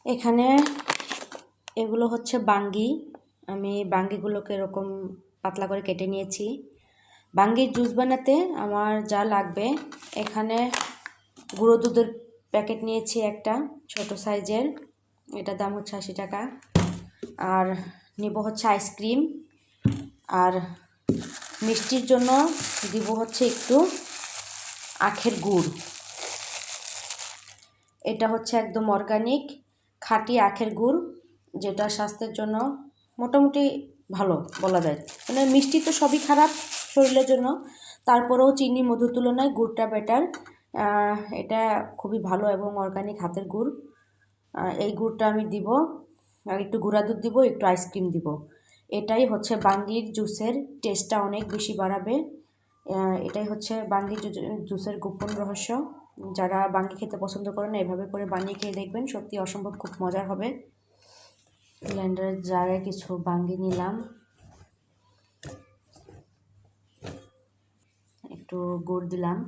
এখানে এগুলো হচ্ছে বাঙ্গি। আমি বাঙ্গিগুলোকে এরকম পাতলা করে কেটে নিয়েছি। বাঙ্গির জুস বানাতে আমার যা লাগবে, এখানে গুঁড়ো দুধের প্যাকেট নিয়েছি একটা ছোট সাইজের, এটার দাম হচ্ছে 80 টাকা। আর নিব হচ্ছে আইসক্রিম, আর মিষ্টির জন্য দিব হচ্ছে একটু আখের গুড়। এটা হচ্ছে একদম অর্গানিক খাঁটি আখের গুড়, যেটা স্বাস্থ্যের জন্য মোটামুটি ভালো বলা যায়। মানে মিষ্টি তো সবই খারাপ শরীরের জন্য, তারপরেও চিনি মধুর তুলনায় গুড়টা বেটার। এটা খুবই ভালো এবং অর্গানিক হাতের গুড়। এই গুড়টা আমি দিব, আর একটু গুঁড়া দুধ দিব, একটু আইসক্রিম দিব। এটাই হচ্ছে বাঙ্গির জুসের টেস্টটা অনেক বেশি বাড়াবে। এটাই হচ্ছে বাঙ্গি জুসের গোপন রহস্য। যারা বাঙ্গি খেতে পছন্দ করেন এভাবে করে বানিয়ে খেয়ে দেখবেন, সত্যি অসম্ভব খুব মজার হবে। ব্লেন্ডারের জারে কিছু বাঙ্গি নিলাম, একটু গুড় দিলাম,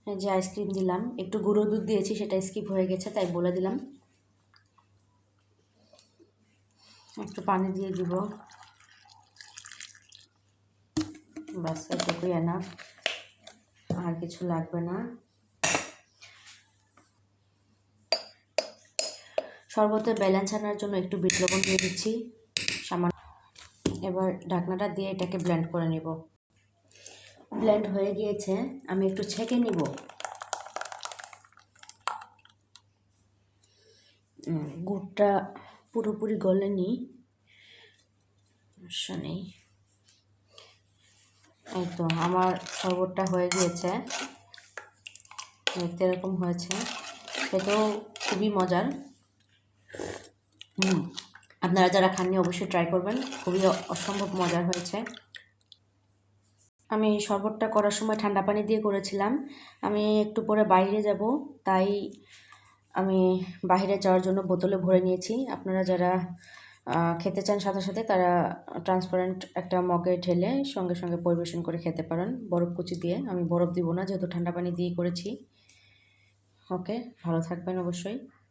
যে আইসক্রিম দিলাম, একটু গুঁড়ো দুধ দিয়েছি, সেটা স্কিপ হয়ে গেছে তাই বলে দিলাম। একটু পানি দিয়ে দিব, ব্যাস এটুকুই এনাফ, আর কিছু লাগবে না। শরবতের ব্যালেন্স আনার জন্য একটু বিট লবণ দিয়ে দিচ্ছি সামান্য। এবার ঢাকনাটা দিয়ে এটাকে ব্লেন্ড করে নিব। ব্লেন্ড হয়ে গিয়েছে, আমি একটু ছেঁকে নিব। গুড়টা পুরোপুরি গলেনি, সমস্যা নেই। এই তো আমার শরবতটা হয়ে গিয়েছে, দেখতে এরকম হয়েছে, খেতেও খুবই মজার। আপনারা যারা খাননি অবশ্যই ট্রাই করবেন, খুবই অসম্ভব মজার হয়েছে। আমি শরবতটা করার সময় ঠান্ডা পানি দিয়ে করেছিলাম। আমি একটু পরে বাইরে যাব, তাই আমি বাইরে যাওয়ার জন্য বোতলে ভরে নিয়েছি। আপনারা যারা খেতে চান সাথে সাথে, তারা ট্রান্সপারেন্ট একটা মগে ঢেলে সঙ্গে সঙ্গে পরিবেশন করে খেতে পারেন বরফ কুচি দিয়ে। আমি বরফ দিব না, যেহেতু ঠান্ডা পানি দিয়ে করেছি। ওকে, ভালো থাকবেন অবশ্যই।